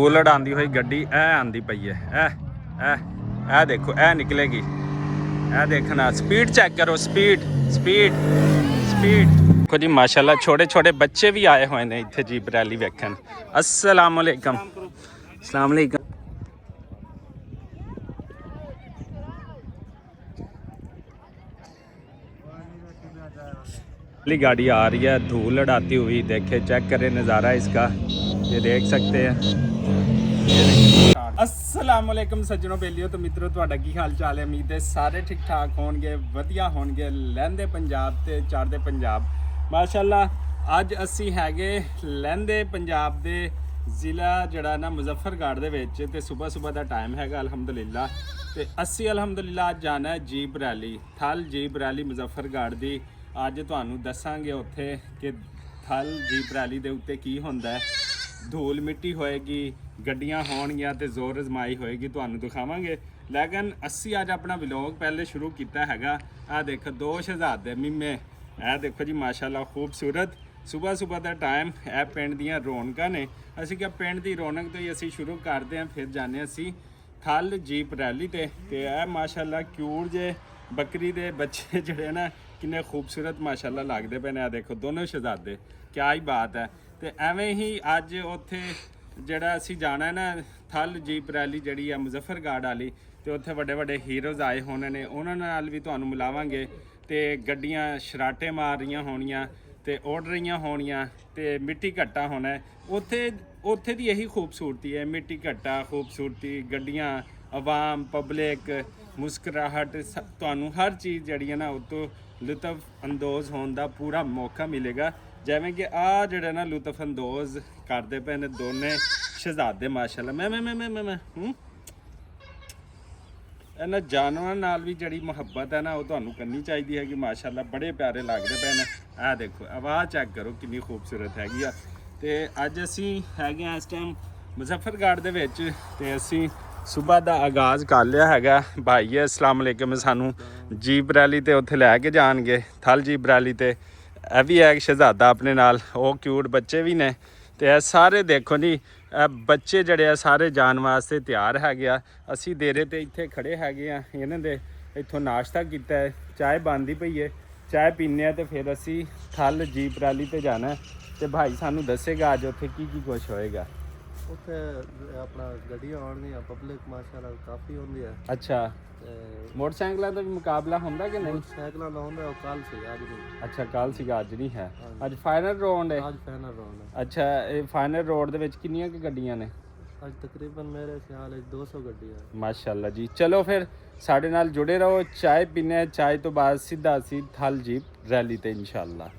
Bullet ਆਂਦੀ ਹੋਈ ਗੱਡੀ ਇਹ ਆਂਦੀ ਪਈ ਹੈ। ਇਹ ਦੇਖੋ ਇਹ ਨਿਕਲੇਗੀ। ਇਹ ਦੇਖਣਾ ਸਪੀਡ ਚੈੱਕ ਕਰੋ, ਸਪੀਡ ਦੇਖੋ ਜੀ ਮਾਸ਼ਾਅੱਲਾ। ਛੋਟੇ ਛੋਟੇ ਬੱਚੇ ਵੀ ਆਏ ਹੋਏ ਨੇ ਇੱਥੇ ਜੀਪ ਰੈਲੀ ਵੇਖਣ। अस्सलाम वालेकुम। अस्सलाम वालेकुम। गाड़ी आ रही है धूल लड़ाती हुई, देखे चेक करें नज़ारा इसका, ये देख सकते हैं। अस्सलाम वालेकुम सज्जनों बेलियो तो मित्रों, ਤੁਹਾਡਾ ਕੀ ਹਾਲ ਚਾਲ ਹੈ? ਉਮੀਦ ਹੈ ਸਾਰੇ ਠੀਕ ਠਾਕ ਹੋਣਗੇ, ਵਧੀਆ ਹੋਣਗੇ। ਲਹਿੰਦੇ ਪੰਜਾਬ ਤੇ ਚੜ੍ਹਦੇ ਪੰਜਾਬ ਮਾਸ਼ਾਅੱਲਾ। ਅੱਜ ਅਸੀਂ ਹੈਗੇ ਲਹਿੰਦੇ ਪੰਜਾਬ ਦੇ ਜ਼ਿਲ੍ਹਾ ਜਿਹੜਾ ਨਾ ਮੁਜ਼ੱਫਰਗੜ੍ਹ ਦੇ ਵਿੱਚ, ਤੇ ਸਵੇਰ ਦਾ ਟਾਈਮ ਹੈਗਾ ਅਲਹਮਦੁਲਿਲਾ। ਤੇ ਅਸੀਂ ਅਲਹਮਦੁਲਿਲਾ ਅੱਜ ਜਾਣਾ ਜੀਪ ਰੈਲੀ, ਥਲ ਜੀਪ ਰੈਲੀ ਮੁਜ਼ੱਫਰਗੜ੍ਹ ਦੀ। ਅੱਜ ਤੁਹਾਨੂੰ ਦੱਸਾਂਗੇ ਉੱਥੇ ਕਿ ਥਲ ਜੀਪ ਰੈਲੀ ਦੇ ਉੱਤੇ ਕੀ ਹੁੰਦਾ ਹੈ। ਧੂਲ ਮਿੱਟੀ ਹੋਏਗੀ, ਗੱਡੀਆਂ ਹੋਣਗੀਆਂ ਤੇ ਜ਼ੋਰ ਅਜ਼ਮਾਈ ਹੋਏਗੀ, ਤੁਹਾਨੂੰ ਦਿਖਾਵਾਂਗੇ। ਲੇਕਿਨ ਅਸੀਂ ਅੱਜ ਆਪਣਾ ਵਲੌਗ ਪਹਿਲੇ ਸ਼ੁਰੂ ਕੀਤਾ ਹੈਗਾ। ਆਹ ਦੇਖੋ ਦੋ ਸ਼ਹਿਜ਼ਾਦੇ ਮਿੰਮੇ, ਇਹ ਦੇਖੋ ਜੀ ਮਾਸ਼ਾਅੱਲਾ ਖੂਬਸੂਰਤ। ਸਵੇਰ ਦਾ ਟਾਈਮ, ਇਹ ਪਿੰਡ ਦੀਆਂ ਰੌਣਕਾਂ ਨੇ। ਅਸੀਂ ਕਿਹਾ ਪਿੰਡ ਦੀ ਰੌਣਕ ਤੋਂ ਹੀ ਅਸੀਂ ਸ਼ੁਰੂ ਕਰਦੇ ਹਾਂ, ਫਿਰ ਜਾਂਦੇ ਅਸੀਂ ਥਲ ਜੀਪ ਰੈਲੀ ਤੇ ਇਹ ਮਾਸ਼ਾਅੱਲਾ ਕਿਊਟ ਜੇ ਬੱਕਰੀ ਦੇ ਬੱਚੇ ਜਿਹੜੇ ਨਾ ਕਿੰਨੇ ਖੂਬਸੂਰਤ ਮਾਸ਼ਾਅੱਲਾ ਲੱਗਦੇ ਪਏ ਨੇ। ਆ ਦੇਖੋ ਦੋਨੋਂ ਸ਼ਹਿਜ਼ਾਦੇ, ਕਿਆ ਹੀ ਬਾਤ ਹੈ। ਤੇ ਐਵੇਂ ਹੀ ਅੱਜ ਉੱਥੇ ਜਿਹੜਾ ਅਸੀਂ ਜਾਣਾ ਨਾ ਥਲ ਜੀਪ ਰੈਲੀ ਜਿਹੜੀ ਆ ਮੁਜ਼ੱਫਰਗੜ੍ਹ ਵਾਲੀ, ਤੇ ਉੱਥੇ ਵੱਡੇ ਵੱਡੇ ਹੀਰੋਜ਼ ਆਏ ਹੋਣੇ ਨੇ, ਉਹਨਾਂ ਨਾਲ ਵੀ ਤੁਹਾਨੂੰ ਮਿਲਾਵਾਂਗੇ। ਤੇ ਗੱਡੀਆਂ ਸ਼ਰਾਟੇ ਮਾਰ ਰਹੀਆਂ ਹੋਣੀਆਂ ਤੇ ਉੱਡ ਰਹੀਆਂ ਹੋਣੀਆਂ ਤੇ ਮਿੱਟੀ ਘੱਟਾ ਹੋਣਾ। ਉੱਥੇ ਦੀ ਇਹੀ ਖੂਬਸੂਰਤੀ ਹੈ, ਮਿੱਟੀ ਘੱਟਾ ਖੂਬਸੂਰਤੀ, ਗੱਡੀਆਂ, ਆਵਾਮ, ਪਬਲਿਕ, ਮੁਸਕਰਾਹਟ, ਤੁਹਾਨੂੰ ਹਰ ਚੀਜ਼ ਜਿਹੜੀ ਹੈ ਨਾ ਉਤੋਂ ਲੁਤਫ ਅੰਦੋਜ਼ ਹੋਣ ਦਾ ਪੂਰਾ ਮੌਕਾ ਮਿਲੇਗਾ। ਜਿਵੇਂ ਕਿ ਆ ਜਿਹੜਾ ਨਾ ਲੁਤਫ ਅੰਦੋਜ਼ ਕਰਦੇ ਪਏ ਨੇ ਦੋਨੇ ਸ਼ਹਿਜ਼ਾਦੇ ਮਾਸ਼ਾਅੱਲਾ। ਮੈਂ ਇਹਨਾਂ ਜਾਨਵਰਾਂ ਨਾਲ ਵੀ ਜਿਹੜੀ ਮੁਹੱਬਤ ਹੈ ਨਾ ਉਹ ਤੁਹਾਨੂੰ ਕਰਨੀ ਚਾਹੀਦੀ ਹੈ ਕਿ ਮਾਸ਼ਾਅੱਲਾ ਬੜੇ ਪਿਆਰੇ ਲੱਗਦੇ ਪਏ ਨੇ। ਆਹ ਦੇਖੋ ਆਵਾਜ਼ ਚੈੱਕ ਕਰੋ ਕਿੰਨੀ ਖੂਬਸੂਰਤ ਹੈਗੀ ਆ। ਤੇ ਅੱਜ ਅਸੀਂ ਹੈਗੇ ਆ ਇਸ ਟਾਈਮ ਮੁਜ਼ੱਫਰਗੜ੍ਹ ਦੇ ਵਿੱਚ, ਤੇ ਅਸੀਂ ਸਵੇਰ ਦਾ ਆਗਾਜ਼ ਕਰ ਲਿਆ ਹੈਗਾ। ਭਾਈ अस्सलाम वालेकुम ਸਾਨੂੰ ਜੀਪ ਰੈਲੀ ਤੇ ਉੱਥੇ ਲੈ ਕੇ ਜਾਣਗੇ ਥਲ ਜੀਪ ਰੈਲੀ ਤੇ। ਇਹ ਵੀ ਹੈ ਸ਼ਹਿਜ਼ਾਦਾ ਆਪਣੇ ਨਾਲ, ਉਹ ਕਿਊਟ ਬੱਚੇ ਵੀ ਨੇ। ਤੇ ਇਹ ਸਾਰੇ ਦੇਖੋ ਜੀ ਬੱਚੇ ਜਿਹੜੇ ਆ ਸਾਰੇ ਜਾਣ ਵਾਸਤੇ ਤਿਆਰ ਹੈਗੇ ਆ। ਅਸੀਂ ਡੇਰੇ ਤੇ ਇੱਥੇ ਖੜੇ ਹੈਗੇ ਆ, ਇਹਨਾਂ ਦੇ ਇੱਥੋਂ ਨਾਸ਼ਤਾ ਕੀਤਾ ਹੈ, ਚਾਹ ਬਣਦੀ ਪਈ ਹੈ, ਚਾਹ ਪੀਂਦੇ ਆ ਤੇ ਫਿਰ ਅਸੀਂ ਥਲ ਜੀਪ ਰੈਲੀ ਤੇ ਜਾਣਾ। ਤੇ ਭਾਈ ਸਾਨੂੰ ਦੱਸੇਗਾ ਅੱਜ ਉੱਥੇ ਕੀ ਕੁਛ ਹੋਏਗਾ। ਉੱਥੇ ਆਪਣਾ ਗੱਡੀਆਂ ਆਉਣਗੀਆਂ, ਪਬਲਿਕ ਮਾਸ਼ਾਅੱਲਾ ਕਾਫੀ ਹੁੰਦੀ ਹੈ। ਅੱਛਾ, ਮੋਟਰਸਾਈਕਲਾਂ ਦਾ ਵੀ ਮੁਕਾਬਲਾ ਹੁੰਦਾ ਕਿ ਨਹੀਂ? ਮੋਟਰਸਾਈਕਲਾਂ ਦਾ ਹੁੰਦਾ, ਉਹ ਕੱਲ ਸੀ ਅੱਜ ਨਹੀਂ। ਅੱਛਾ ਕੱਲ ਸੀਗਾ, ਅੱਜ ਨਹੀਂ ਹੈ। ਅੱਜ ਫਾਈਨਲ ਰਾਉਂਡ ਹੈ। ਅੱਜ ਫਾਈਨਲ ਰਾਉਂਡ ਹੈ। ਅੱਛਾ, ਇਹ ਫਾਈਨਲ ਰਾਉਂਡ ਦੇ ਵਿੱਚ ਕਿੰਨੀਆਂ ਕੁ ਗੱਡੀਆਂ ਨੇ? ਅੱਜ ਤਕਰੀਬਨ ਮੇਰੇ ਖਿਆਲ ਵਿੱਚ 200 ਗੱਡੀਆਂ। ਮਾਸ਼ਾਅੱਲਾ ਜੀ। ਚਲੋ ਫਿਰ ਸਾਡੇ ਨਾਲ ਜੁੜੇ ਰਹੋ, ਚਾय ਪੀਨੇ। ਚਾय ਤੋਂ ਬਾਅਦ ਸਿੱਧਾ ਅਸੀਂ ਥਲ ਜੀਪ ਰੈਲੀ ਤੇ ਇਨਸ਼ਾਅੱਲਾ।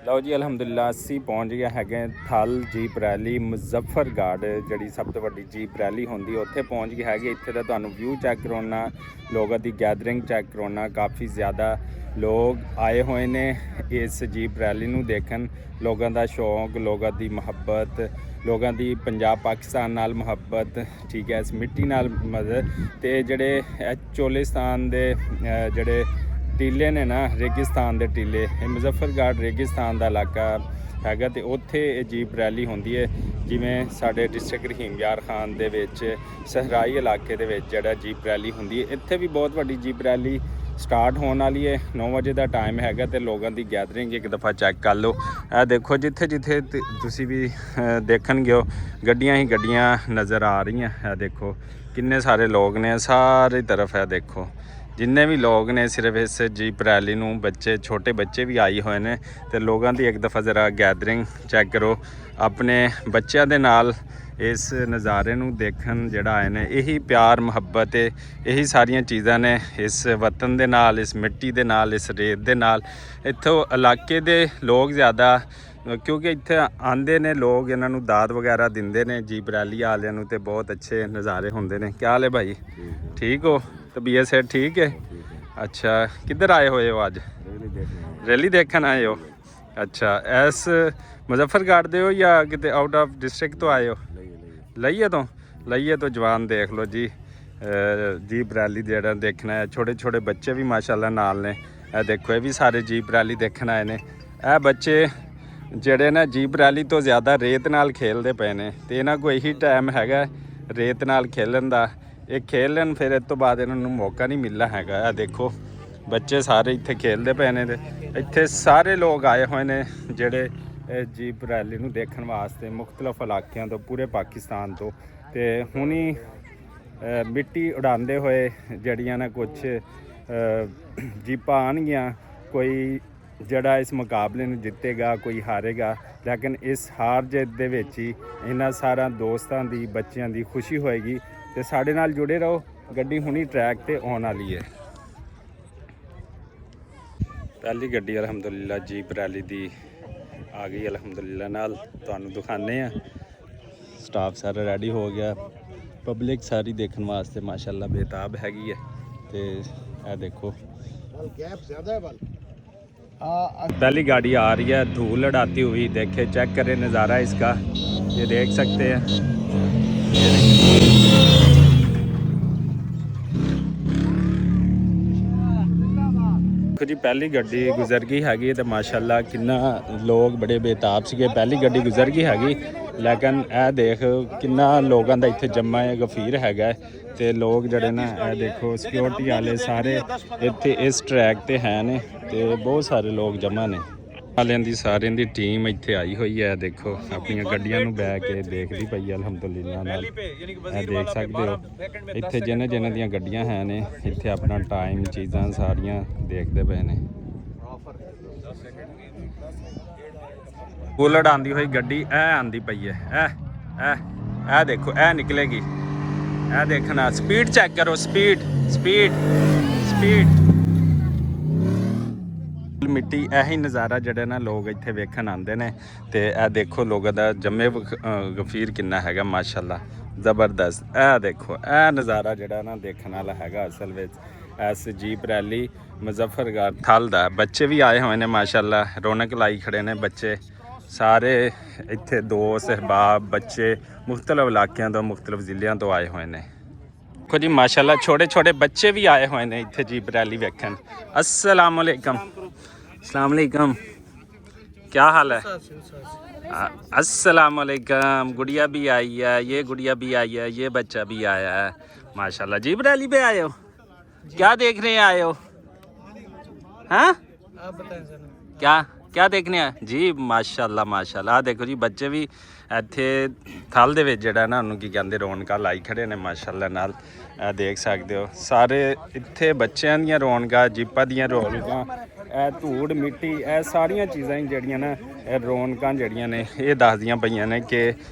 ਲਓ ਜੀ ਅਲਹਮਦੁਲਿਲਾ ਅਸੀਂ ਪਹੁੰਚ ਗਏ ਹੈਗੇ ਥਲ ਜੀਪ ਰੈਲੀ ਮੁਜ਼ੱਫਰਗੜ੍ਹ, ਜਿਹੜੀ ਸਭ ਤੋਂ ਵੱਡੀ ਜੀਪ ਰੈਲੀ ਹੁੰਦੀ ਉੱਥੇ ਪਹੁੰਚ ਗਏ ਹੈਗੇ। ਇੱਥੇ ਦਾ ਤੁਹਾਨੂੰ ਵਿਊ ਚੈੱਕ ਕਰਾਉਣਾ, ਲੋਕਾਂ ਦੀ ਗੈਦਰਿੰਗ ਚੈੱਕ ਕਰਾਉਣਾ। ਕਾਫੀ ਜ਼ਿਆਦਾ ਲੋਕ ਆਏ ਹੋਏ ਨੇ ਇਸ ਜੀਪ ਰੈਲੀ ਨੂੰ ਦੇਖਣ। ਲੋਕਾਂ ਦਾ ਸ਼ੌਂਕ, ਲੋਕਾਂ ਦੀ ਮੁਹੱਬਤ, ਲੋਕਾਂ ਦੀ ਪੰਜਾਬ ਪਾਕਿਸਤਾਨ ਨਾਲ ਮੁਹੱਬਤ, ਠੀਕ ਹੈ, ਇਸ ਮਿੱਟੀ ਨਾਲ ਮਦਦ। ਤੇ ਜਿਹੜੇ ਚੋਲਿਸਤਾਨ ਦੇ ਜਿਹੜੇ ਟੀਲੇ ਨੇ ਨਾ, ਰੇਗਿਸਤਾਨ ਦੇ ਟੀਲੇ, ਇਹ ਮੁਜ਼ੱਫਰਗੜ੍ਹ ਰੇਗਿਸਤਾਨ ਦਾ ਇਲਾਕਾ ਹੈਗਾ। ਤੇ ਉੱਥੇ ਇਹ ਜੀਪ ਰੈਲੀ ਹੁੰਦੀ ਹੈ। ਜਿਵੇਂ ਸਾਡੇ ਡਿਸਟ੍ਰਿਕਟ ਰਹੀਮ ਯਾਰ ਖਾਨ ਦੇ ਵਿੱਚ ਸਹਰਾਈ ਇਲਾਕੇ ਦੇ ਵਿੱਚ ਜਿਹੜਾ ਜੀਪ ਰੈਲੀ ਹੁੰਦੀ ਹੈ, ਇੱਥੇ ਵੀ ਬਹੁਤ ਵੱਡੀ ਜੀਪ ਰੈਲੀ ਸਟਾਰਟ ਹੋਣ ਵਾਲੀ ਹੈ। 9 ਵਜੇ ਦਾ ਟਾਈਮ ਹੈਗਾ ਤੇ ਲੋਕਾਂ ਦੀ ਗੈਦਰਿੰਗ ਇੱਕ ਦਫਾ ਚੈੱਕ ਕਰ ਲਓ। ਇਹ ਦੇਖੋ ਜਿੱਥੇ ਜਿੱਥੇ ਤੁਸੀਂ ਵੀ ਦੇਖਣਗੇ ਹੋ ਗੱਡੀਆਂ ਹੀ ਗੱਡੀਆਂ ਨਜ਼ਰ ਆ ਰਹੀਆਂ। ਇਹ ਦੇਖੋ ਕਿੰਨੇ ਸਾਰੇ ਲੋਕ ਨੇ ਸਾਰੇ ਤਰਫ। ਇਹ ਦੇਖੋ ਜਿੰਨੇ ਵੀ ਲੋਕ ਨੇ ਸਿਰਫ ਇਸ ਜੀਪ ਰੈਲੀ ਨੂੰ, ਬੱਚੇ, ਛੋਟੇ ਬੱਚੇ ਵੀ ਆਏ ਹੋਏ ਨੇ। ਤੇ ਲੋਕਾਂ ਦੀ ਇੱਕ ਦਫਾ ਜ਼ਰਾ ਗੈਦਰਿੰਗ ਚੈੱਕ ਕਰੋ ਆਪਣੇ ਬੱਚਿਆਂ ਦੇ ਨਾਲ। ਇਸ ਨਜ਼ਾਰੇ ਨੂੰ ਦੇਖਣ ਜਿਹੜਾ ਆਏ ਨੇ, ਇਹੀ ਪਿਆਰ ਮੁਹੱਬਤ ਹੈ, ਇਹੀ ਸਾਰੀਆਂ ਚੀਜ਼ਾਂ ਨੇ ਇਸ ਵਤਨ ਦੇ ਨਾਲ, ਇਸ ਮਿੱਟੀ ਦੇ ਨਾਲ, ਇਸ ਰੇਤ ਦੇ ਨਾਲ। ਇੱਥੋਂ ਇਲਾਕੇ ਦੇ ਲੋਕ ਜ਼ਿਆਦਾ, ਕਿਉਂਕਿ ਇੱਥੇ ਆਉਂਦੇ ਨੇ ਲੋਕ, ਇਹਨਾਂ ਨੂੰ ਦਾਤ ਵਗੈਰਾ ਦਿੰਦੇ ਨੇ ਜੀਪ ਰੈਲੀ ਵਾਲਿਆਂ ਨੂੰ, ਤੇ ਬਹੁਤ ਅੱਛੇ ਨਜ਼ਾਰੇ ਹੁੰਦੇ ਨੇ। ਕਿਆ ਹਾਲ ਹੈ ਭਾਈ, ਠੀਕ ਹੋ? ਤਬੀਅਤ ਸੇ ਠੀਕ ਹੈ? ਅੱਛਾ, ਕਿੱਧਰ ਆਏ ਹੋਏ ਹੋ ਅੱਜ? ਰੈਲੀ ਦੇਖਣ ਆਏ ਹੋ? ਅੱਛਾ, ਇਸ ਮੁਜ਼ੱਫਰਗੜ੍ਹ ਦੇ ਹੋ ਜਾਂ ਕਿਤੇ ਆਊਟ ਆਫ ਡਿਸਟ੍ਰਿਕਟ ਤੋਂ ਆਏ ਹੋ? ਲਈਏ ਤੋਂ ਜਵਾਨ ਦੇਖ ਲਓ ਜੀ, ਜੀਪ ਰੈਲੀ ਜਿਹੜਾ ਦੇਖਣਾ ਹੈ। ਛੋਟੇ ਛੋਟੇ ਬੱਚੇ ਵੀ ਮਾਸ਼ਾਅੱਲਾ ਨਾਲ ਨੇ। ਇਹ ਦੇਖੋ ਇਹ ਵੀ ਸਾਰੇ ਜੀਪ ਰੈਲੀ ਦੇਖਣ ਆਏ ਨੇ। ਇਹ ਬੱਚੇ ਜਿਹੜੇ ਨਾ ਜੀਪ ਰੈਲੀ ਤੋਂ ਜ਼ਿਆਦਾ ਰੇਤ ਨਾਲ ਖੇਲਦੇ ਪਏ ਨੇ ਤੇ ਇਹਨਾਂ ਕੋਲ ਇਹੀ ਟਾਈਮ ਹੈਗਾ ਰੇਤ ਨਾਲ ਖੇਲਣ ਦਾ। ਇਹ ਖੇਲ ਲੈਣ ਫਿਰ ਇਸ ਤੋਂ ਬਾਅਦ ਇਹਨਾਂ ਨੂੰ ਮੌਕਾ ਨਹੀਂ ਮਿਲਣਾ ਹੈਗਾ। ਆ ਦੇਖੋ ਬੱਚੇ ਸਾਰੇ ਇੱਥੇ ਖੇਲਦੇ ਪਏ ਨੇ ਤੇ ਇੱਥੇ ਸਾਰੇ ਲੋਕ ਆਏ ਹੋਏ ਨੇ ਜਿਹੜੇ ਜੀਪ ਰੈਲੀ ਨੂੰ ਦੇਖਣ ਵਾਸਤੇ ਮੁxtਲਫ ਇਲਾਕਿਆਂ ਤੋਂ, ਪੂਰੇ ਪਾਕਿਸਤਾਨ ਤੋਂ। ਤੇ ਹੁਣੀ ਮਿੱਟੀ ਉਡਾਉਂਦੇ ਹੋਏ ਜਿਹੜੀਆਂ ਨਾ ਕੁਝ ਜੀਪਾਂ ਆਉਣਗੀਆਂ, ਕੋਈ ਜਿਹੜਾ ਇਸ ਮੁਕਾਬਲੇ ਨੂੰ ਜਿੱਤੇਗਾ, ਕੋਈ ਹਾਰੇਗਾ। ਲੇਕਿਨ ਇਸ ਹਾਰ ਜਿੱਤ ਦੇ ਵਿੱਚ ਹੀ ਇਹਨਾਂ ਸਾਰਾ ਦੋਸਤਾਂ ਦੀ, ਬੱਚਿਆਂ ਦੀ ਖੁਸ਼ੀ ਹੋਏਗੀ। ਤੇ ਸਾਡੇ ਨਾਲ ਜੁੜੇ ਰਹੋ, ਗੱਡੀ ਹੁਣੀ ਟਰੈਕ ਤੇ ਆਉਣ ਵਾਲੀ ਹੈ। ਪਹਿਲੀ ਗੱਡੀ ਅਲਹਮਦੁਲਿਲਾ ਜੀਪ ਰੈਲੀ ਦੀ ਆ ਗਈ ਅਲਹਮਦੁਲਿਲਾ ਨਾਲ, ਤੁਹਾਨੂੰ ਦਿਖਾਉਂਦੇ ਆ। ਸਟਾਫ ਸਾਰਾ ਰੈਡੀ ਹੋ ਗਿਆ, ਪਬਲਿਕ ਸਾਰੀ ਦੇਖਣ ਵਾਸਤੇ ਮਾਸ਼ਾਅੱਲਾ ਬੇਤਾਬ ਹੈਗੀ ਹੈ। ਤੇ ਇਹ ਦੇਖੋ गैप ज़्यादा है बल। पहली गाड़ी आ रही है धूल उड़ाती हुई। देखे, चेक करें नज़ारा इसका, ये देख सकते हैं। देखो जी पहली गड्डी गुजर गई हैगी तो माशाल्लाह किन्ना लोग बड़े बेताब से। पहली गड्डी गुजर गई हैगी, लेकिन यह देख किन्ना लोगों का इत्थे जम्मा है, गफीर हैगा। ਤੇ ਲੋਕ ਜਿਹੜੇ ਨਾ ਇਹ ਦੇਖੋ ਸਿਕਿਉਰਿਟੀ ਵਾਲੇ ਸਾਰੇ ਇੱਥੇ ਇਸ ਟਰੈਕ ਤੇ ਹੈ ਨੇ ਤੇ ਬਹੁਤ ਸਾਰੇ ਲੋਕ ਜਮ੍ਹਾਂ ਨੇ। ਵਾਲਿਆਂ ਦੀ ਸਾਰਿਆਂ ਦੀ ਟੀਮ ਇੱਥੇ ਆਈ ਹੋਈ ਹੈ। ਦੇਖੋ ਆਪਣੀਆਂ ਗੱਡੀਆਂ ਨੂੰ ਬਹਿ ਕੇ ਦੇਖਦੀ ਪਈ ਹੈ ਅਲਹਮਦੁਲਿਲਾ ਨਾਲ। ਇਹ ਦੇਖ ਸਕਦੇ ਹੋ ਇੱਥੇ ਜਿਹਨਾਂ ਦੀਆਂ ਗੱਡੀਆਂ ਹੈ ਨੇ ਇੱਥੇ ਆਪਣਾ ਟਾਈਮ, ਚੀਜ਼ਾਂ ਸਾਰੀਆਂ ਦੇਖਦੇ ਪਏ ਨੇ। ਬੁਲਟ ਆਂਦੀ ਹੋਈ ਗੱਡੀ ਇਹ ਆਂਦੀ ਪਈ ਹੈ। ਇਹ ਦੇਖੋ ਇਹ ਨਿਕਲੇਗੀ। ਇਹ ਦੇਖਣਾ, ਸਪੀਡ ਚੈੱਕ ਕਰੋ, ਸਪੀਡ ਸਪੀਡ ਸਪੀਡ। ਮਿੱਟੀ ਇਹੀ ਨਜ਼ਾਰਾ ਜਿਹੜਾ ਨਾ ਲੋਕ ਇੱਥੇ ਵੇਖਣ ਆਉਂਦੇ ਨੇ। ਤੇ ਇਹ ਦੇਖੋ ਲੋਕਾਂ ਦਾ ਜੰਮੇ ਗਫੀਰ ਕਿੰਨਾ ਹੈਗਾ ਮਾਸ਼ਾਅੱਲਾ, ਜ਼ਬਰਦਸਤ। ਇਹ ਦੇਖੋ ਇਹ ਨਜ਼ਾਰਾ ਜਿਹੜਾ ਨਾ ਦੇਖਣ ਵਾਲਾ ਹੈਗਾ ਅਸਲ ਵਿੱਚ। ਇਸ ਜੀਪ ਰੈਲੀ ਮੁਜ਼ੱਫਰਗੜ੍ਹ ਥਲ ਦਾ। ਬੱਚੇ ਵੀ ਆਏ ਹੋਏ ਨੇ ਮਾਸ਼ਾਅੱਲਾ, ਰੌਣਕ ਲਾਈ ਖੜੇ ਨੇ ਬੱਚੇ ਸਾਰੇ ਇੱਥੇ। ਦੋਸਤ ਅਹਿਬਾਬ ਬੱਚੇ ਮੁxtਲਫ ਇਲਾਕਿਆਂ ਤੋਂ, ਮੁxtਲਫ ਜ਼ਿਲ੍ਹਿਆਂ ਤੋਂ ਆਏ ਹੋਏ ਨੇ। ਦੇਖੋ ਜੀ ਮਾਸ਼ਾਅੱਲਾ ਛੋਟੇ ਛੋਟੇ ਬੱਚੇ ਵੀ ਆਏ ਹੋਏ ਨੇ ਇੱਥੇ ਜੀਪ ਰੈਲੀ ਵੇਖਣ। अस्सलाम वालेकुम। अस्सलाम वालेकुम, क्या हाल है? अस्सलाम वालेकुम। गुड़िया भी आई है, ये गुड़िया भी आई है, ये बच्चा भी आया है माशाल्लाह। जीप रैली पे आए हो, क्या देखने आए हो? हाँ क्या क्या देखने ਆਏ ਜੀ? ਮਾਸ਼ਾਅੱਲਾ ਮਾਸ਼ਾਅੱਲਾ। ਆ ਦੇਖੋ ਜੀ ਬੱਚੇ ਵੀ ਇੱਥੇ ਥਲ ਦੇ ਵਿੱਚ ਜਿਹੜਾ ਨਾ ਉਹਨੂੰ ਕੀ ਕਹਿੰਦੇ ਰੌਣਕਾਂ ਲਾਈ ਖੜੇ ਨੇ ਮਾਸ਼ਾਅੱਲਾ ਨਾਲ। ਇਹ ਦੇਖ ਸਕਦੇ ਹੋ ਸਾਰੇ ਇੱਥੇ ਬੱਚਿਆਂ ਦੀਆਂ ਰੌਣਕਾਂ, ਜੀਪਾਂ ਦੀਆਂ ਰੌਣਕਾਂ। ਇਹ ਧੂੜ ਮਿੱਟੀ, ਇਹ ਸਾਰੀਆਂ ਚੀਜ਼ਾਂ ਜਿਹੜੀਆਂ ਨਾ ਇਹ ਰੌਣਕਾਂ ਜਿਹੜੀਆਂ ਨੇ ਇਹ ਦੱਸਦੀਆਂ ਪਈਆਂ ਨੇ ਕਿ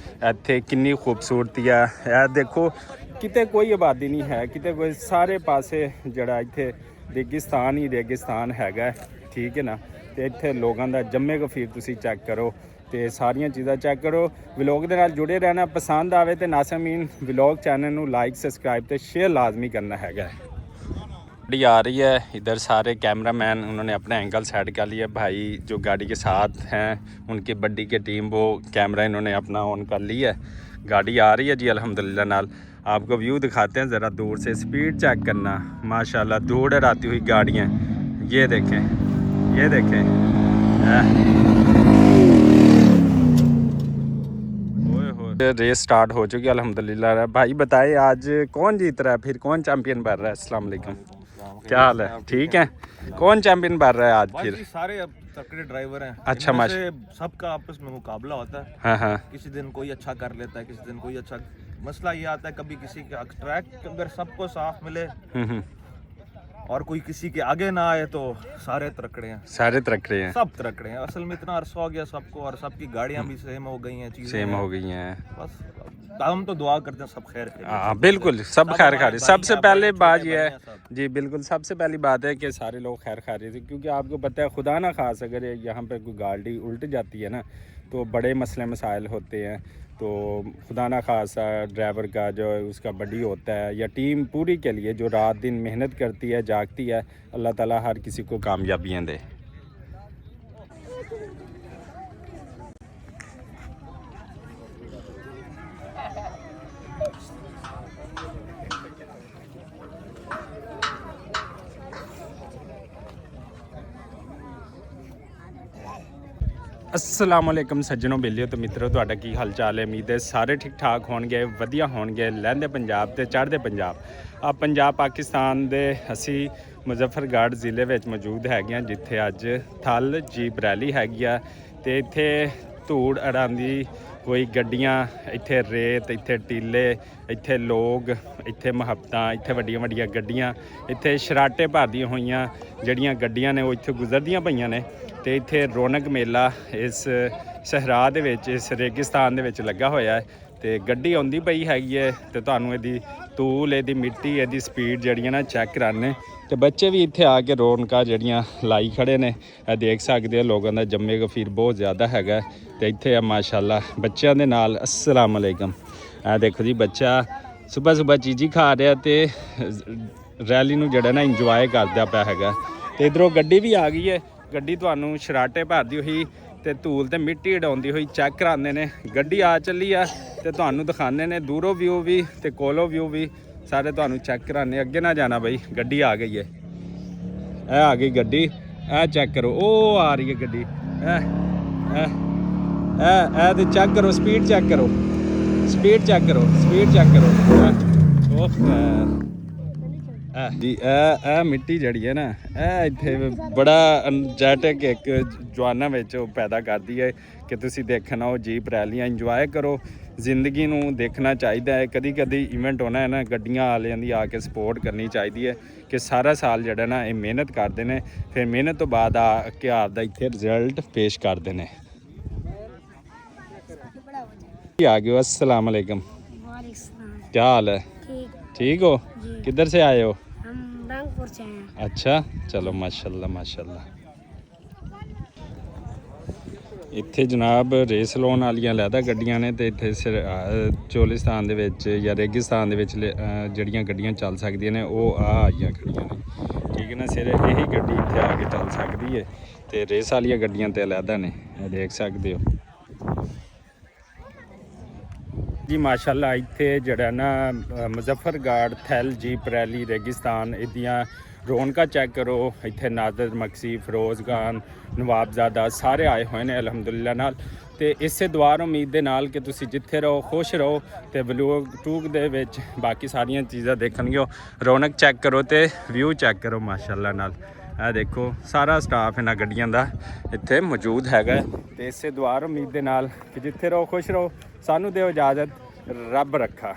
ਇੱਥੇ ਕਿੰਨੀ ਖੂਬਸੂਰਤੀ ਆ। ਇਹ ਦੇਖੋ ਕਿਤੇ ਕੋਈ ਆਬਾਦੀ ਨਹੀਂ ਹੈ, ਕਿਤੇ ਕੋਈ, ਸਾਰੇ ਪਾਸੇ ਜਿਹੜਾ ਇੱਥੇ ਰੇਗਿਸਤਾਨ ਹੀ ਰੇਗਿਸਤਾਨ ਹੈਗਾ, ਠੀਕ ਹੈ ਨਾ। ਤੇ ਇੱਥੇ ਲੋਕਾਂ ਦਾ ਜੰਮੇ ਗਫੀਰ ਤੁਸੀਂ ਚੈੱਕ ਕਰੋ ਤੇ ਸਾਰੀਆਂ ਚੀਜ਼ਾਂ ਚੈੱਕ ਕਰੋ। ਵਲੌਗ ਦੇ ਨਾਲ ਜੁੜੇ ਰਹਿਣਾ। ਪਸੰਦ ਆਵੇ ਤੇ ਨਾਸਮੀਨ ਵਲੌਗ ਚੈਨਲ ਨੂੰ ਲਾइक, सब्सक्राइब ਤੇ शेयर लाजमी करना हैगा। गाड़ी आ रही है इधर, सारे कैमरामैन उन्होंने अपना एंगल सेट कर लिया। भाई जो गाड़ी के साथ हैं उनकी बड्डी की टीम, वो कैमरा इन्होंने अपना ऑन कर लिया है। गाड़ी आ रही है जी अल्हम्दुलिल्लाह नाल। आपको व्यू दिखाते हैं ज़रा दूर से, स्पीड चेक करना माशाल्लाह। धूड़ उड़ाती हुई गाड़ियाँ, ये देखें, ये देखें। रेस स्टार्ट हो चुकी है अल्हम्दुलिल्लाह। भाई बताए आज कौन जीत रहा है, फिर कौन चैंपियन बन रहा है? अस्सलाम वालेकुम, क्या हाल है? ठीक है, कौन चैंपियन बन रहा है आज फिर? सारे अब तकड़े ड्राइवर हैं। अच्छा माशा, सबका आपस में मुकाबला होता है। हाँ हाँ, किसी दिन कोई अच्छा कर लेता है, किसी दिन कोई अच्छा। मसला ये आता है कभी किसी का ट्रैक अगर सबको साफ मिले और कोई किसी के आगे ना आए तो सारे तरकड़े हैं, सारे तरक रहे हैं, सब तरकड़े हैं। असल में इतना अरसा हो गया सबको, और सबकी गाड़ियां भी सेम हो गई हैं, चीजें सेम हैं। हो गई हैं। बस हम तो दुआ करते हैं सब खैर खैर। हाँ बिल्कुल, सब खैर खारी। सबसे पहले बात यह है जी, बिल्कुल सबसे पहली बात है कि सारे लोग खैर खारी थे, क्योंकि आपको पता है खुदा ना खास अगर यहाँ पे कोई गाड़ी उल्ट जाती है ना तो बड़े मसले मसाइल होते हैं। तो खुदा ना खासा ड्राइवर का जो उसका बडी होता है या टीम पूरी के लिए जो रात दिन मेहनत करती है, जागती है, अल्लाह ताला हर किसी को कामयाबियाँ दे। अस्सलाम वालेकुम सज्जनों बेलियो तो मित्रों ਤੁਹਾਡਾ ਕੀ ਹਾਲ ਚਾਲ ਹੈ। ਉਮੀਦ ਹੈ ਸਾਰੇ ਠੀਕ ਠਾਕ ਹੋਣਗੇ, ਵਧੀਆ ਹੋਣਗੇ। ਲਹਿੰਦੇ ਪੰਜਾਬ ਤੇ ਚੜ੍ਹਦੇ ਪੰਜਾਬ ਆ ਪੰਜਾਬ ਪਾਕਿਸਤਾਨ ਦੇ ਅਸੀਂ ਮੁਜ਼ੱਫਰਗੜ੍ਹ ਜ਼ਿਲ੍ਹੇ ਵਿੱਚ ਮੌਜੂਦ ਹੈਗੇ ਹਾਂ, ਜਿੱਥੇ ਅੱਜ ਥਲ ਜੀਪ ਰੈਲੀ ਹੈਗੀ ਆ ਤੇ ਇੱਥੇ ਧੂੜ ਅੜਾਂਦੀ ਕੋਈ ਗੱਡੀਆਂ, ਇੱਥੇ ਰੇਤ, ਇੱਥੇ ਟੀਲੇ, ਇੱਥੇ ਲੋਕ, ਇੱਥੇ ਮੁਹੱਬਤਾਂ, ਇੱਥੇ ਵੱਡੀਆਂ ਵੱਡੀਆਂ ਗੱਡੀਆਂ, ਇੱਥੇ ਸ਼ਰਾਟੇ ਭਰਦੀਆਂ ਹੋਈਆਂ ਜਿਹੜੀਆਂ ਗੱਡੀਆਂ ਨੇ ਉਹ ਇੱਥੇ ਗੁਜ਼ਰਦੀਆਂ ਪਈਆਂ ਨੇ। ਤੇ ਇੱਥੇ ਰੌਣਕ ਮੇਲਾ ਇਸ ਸਹਰਾ ਦੇ ਵਿੱਚ, ਇਸ ਰੇਗਿਸਤਾਨ ਦੇ ਵਿੱਚ ਲੱਗਾ ਹੋਇਆ ਹੈ ਤੇ ਗੱਡੀ ਆਉਂਦੀ ਪਈ ਹੈਗੀ ਹੈ ਤੇ ਤੁਹਾਨੂੰ ਇਹਦੀ ਧੂਲ, ਇਹਦੀ ਮਿੱਟੀ, ਇਹਦੀ ਸਪੀਡ ਜਿਹੜੀਆਂ ਨਾ ਚੈੱਕ ਕਰਾਣੇ। ਤੇ ਬੱਚੇ ਵੀ ਇੱਥੇ ਆ ਕੇ ਰੌਣਕਾਂ ਜਿਹੜੀਆਂ ਲਾਈ ਖੜੇ ਨੇ, ਇਹ ਦੇਖ ਸਕਦੇ ਹੋ। ਲੋਕਾਂ ਦਾ ਜੰਮੇ ਗਫੀਰ ਬਹੁਤ ਜ਼ਿਆਦਾ ਹੈਗਾ ਤੇ ਇੱਥੇ ਆ ਮਾਸ਼ਾਅੱਲਾ ਬੱਚਿਆਂ ਦੇ ਨਾਲ। अस्सलाम वालेकुम। ਇਹ ਦੇਖੋ ਜੀ, ਬੱਚਾ ਸਵੇਰ ਸਵੇਰ ਚੀਜ਼ੀ ਖਾ ਰਿਹਾ ਤੇ ਰੈਲੀ ਨੂੰ ਜਿਹੜਾ ਨਾ ਇੰਜੋਏ ਕਰਦਾ ਪਿਆ ਹੈਗਾ। ਤੇ ਇਧਰੋਂ ਗੱਡੀ ਵੀ ਆ ਗਈ ਹੈ। ਗੱਡੀ ਤੁਹਾਨੂੰ ਸ਼ਰਾਟੇ ਭਰਦੀ ਹੋਈ ਤੇ ਧੂਲ ਤੇ ਮਿੱਟੀ ਉਡਾਉਂਦੀ ਹੋਈ ਚੈੱਕ ਕਰਾਉਂਦੇ ਨੇ। ਗੱਡੀ ਆ ਚੱਲੀ ਆ ਤੇ ਤੁਹਾਨੂੰ ਦਿਖਾਉਂਦੇ ਨੇ ਦੂਰੋਂ ਵਿਊ ਵੀ ਤੇ ਕੋਲੋਂ ਵਿਊ ਵੀ, ਸਾਰੇ ਤੁਹਾਨੂੰ ਚੈੱਕ ਕਰਾਉਂਦੇ। ਅੱਗੇ ਨਾ ਜਾਣਾ ਬਈ, ਗੱਡੀ ਆ ਗਈ ਹੈ। ਇਹ ਆ ਗਈ ਗੱਡੀ, ਇਹ ਚੈੱਕ ਕਰੋ। ਉਹ ਆ ਰਹੀ ਹੈ ਗੱਡੀ, ਇਹ ਤੇ ਚੈੱਕ ਕਰੋ, ਸਪੀਡ ਚੈੱਕ ਕਰੋ, ਸਪੀਡ ਚੈੱਕ ਕਰੋ, ਸਪੀਡ ਚੈੱਕ ਕਰੋ। ਜੀ ਇਹ ਮਿੱਟੀ ਜਿਹੜੀ ਹੈ ਨਾ, ਇਹ ਇੱਥੇ ਬੜਾ ਐਨਰਜੈਟਿਕ ਇੱਕ ਜਵਾਨਾਂ ਵਿੱਚ ਉਹ ਪੈਦਾ ਕਰਦੀ ਹੈ ਕਿ ਤੁਸੀਂ ਦੇਖਣਾ ਉਹ ਜੀਪ ਰੈਲੀਆਂ ਇੰਜੋਏ ਕਰੋ। ਜ਼ਿੰਦਗੀ ਨੂੰ ਦੇਖਣਾ ਚਾਹੀਦਾ ਹੈ। ਕਦੀ ਕਦੀ ਇਵੈਂਟ ਹੋਣਾ ਹੈ ਨਾ, ਗੱਡੀਆਂ ਵਾਲਿਆਂ ਦੀ ਆ ਕੇ ਸਪੋਰਟ ਕਰਨੀ ਚਾਹੀਦੀ ਹੈ ਕਿ ਸਾਰਾ ਸਾਲ ਜਿਹੜਾ ਨਾ ਇਹ ਮਿਹਨਤ ਕਰਦੇ ਨੇ, ਫਿਰ ਮਿਹਨਤ ਤੋਂ ਬਾਅਦ ਆ ਕੇ ਆਪਦਾ ਇੱਥੇ ਰਿਜ਼ਲਟ ਪੇਸ਼ ਕਰਦੇ ਨੇ। आ गए हो। अस्सलाम वालेकुम। क्या हाल है? ठीक हो? किधर से आए हो? हम रंगपुर से हैं। अच्छा, चलो माशाल्लाह माशाल्लाह। ਇੱਥੇ ਜਨਾਬ ਰੇਸ ਲਾਉਣ ਵਾਲੀਆਂ ਲੈਦਾ ਗੱਡੀਆਂ ਨੇ ਤੇ ਇੱਥੇ ਚੋਲਿਸਤਾਨ ਦੇ ਵਿੱਚ ਜਾਂ ਰੇਗਿਸਤਾਨ ਦੇ ਵਿੱਚ ਜਿਹੜੀਆਂ ਗੱਡੀਆਂ ਚੱਲ ਸਕਦੀਆਂ ਨੇ ਉਹ ਆ ਆਈਆਂ ਖੜੀਆਂ ਨੇ, ਠੀਕ ਹੈ ਨਾ। ਸਿਰ ਇਹੀ ਗੱਡੀ ਇੱਥੇ ਆ ਕੇ ਚੱਲ ਸਕਦੀ ਹੈ ਤੇ ਰੇਸ ਵਾਲੀਆਂ ਗੱਡੀਆਂ ਤੇ ਲੈਦਾ ਨੇ, ਇਹ ਦੇਖ ਸਕਦੇ ਹੋ ਜੀ ਮਾਸ਼ਾਅੱਲਾ। ਇੱਥੇ ਜਿਹੜਾ ਨਾ ਮੁਜ਼ੱਫਰਗੜ੍ਹ ਥਲ ਜੀਪ ਰੈਲੀ ਰੇਗਿਸਤਾਨ, ਇਹਦੀਆਂ ਰੌਣਕਾਂ ਚੈੱਕ ਕਰੋ। ਇੱਥੇ ਨਾਦਰ ਮਕਸੀ, ਫਿਰੋਜ਼ ਖਾਨ, ਨਵਾਬਜ਼ਾਦਾ ਸਾਰੇ ਆਏ ਹੋਏ ਨੇ ਅਲਹਮਦੁਲਿਲਾ ਨਾਲ। ਤੇ ਇਸੇ ਦੁਆ ਉਮੀਦ ਦੇ ਨਾਲ ਕਿ ਤੁਸੀਂ ਜਿੱਥੇ ਰਹੋ ਖੁਸ਼ ਰਹੋ ਤੇ ਵਲੋਗ ਟੂਕ ਦੇ ਵਿੱਚ ਬਾਕੀ ਸਾਰੀਆਂ ਚੀਜ਼ਾਂ ਦੇਖਣਗੇ। ਰੌਣਕ ਚੈੱਕ ਕਰੋ ਤੇ ਵਿਊ ਚੈੱਕ ਕਰੋ ਮਾਸ਼ਾਅੱਲਾ ਨਾਲ। ਇਹ ਦੇਖੋ ਸਾਰਾ ਸਟਾਫ ਇਹਨਾਂ ਗੱਡੀਆਂ ਦਾ ਇੱਥੇ ਮੌਜੂਦ ਹੈਗਾ ਤੇ ਇਸੇ ਦੁਆ ਉਮੀਦ ਦੇ ਨਾਲ ਕਿ ਜਿੱਥੇ ਰਹੋ ਖੁਸ਼ ਰਹੋ। ਸਾਨੂੰ ਦਿਓ ਇਜਾਜ਼ਤ, ਰੱਬ ਰੱਖਾ।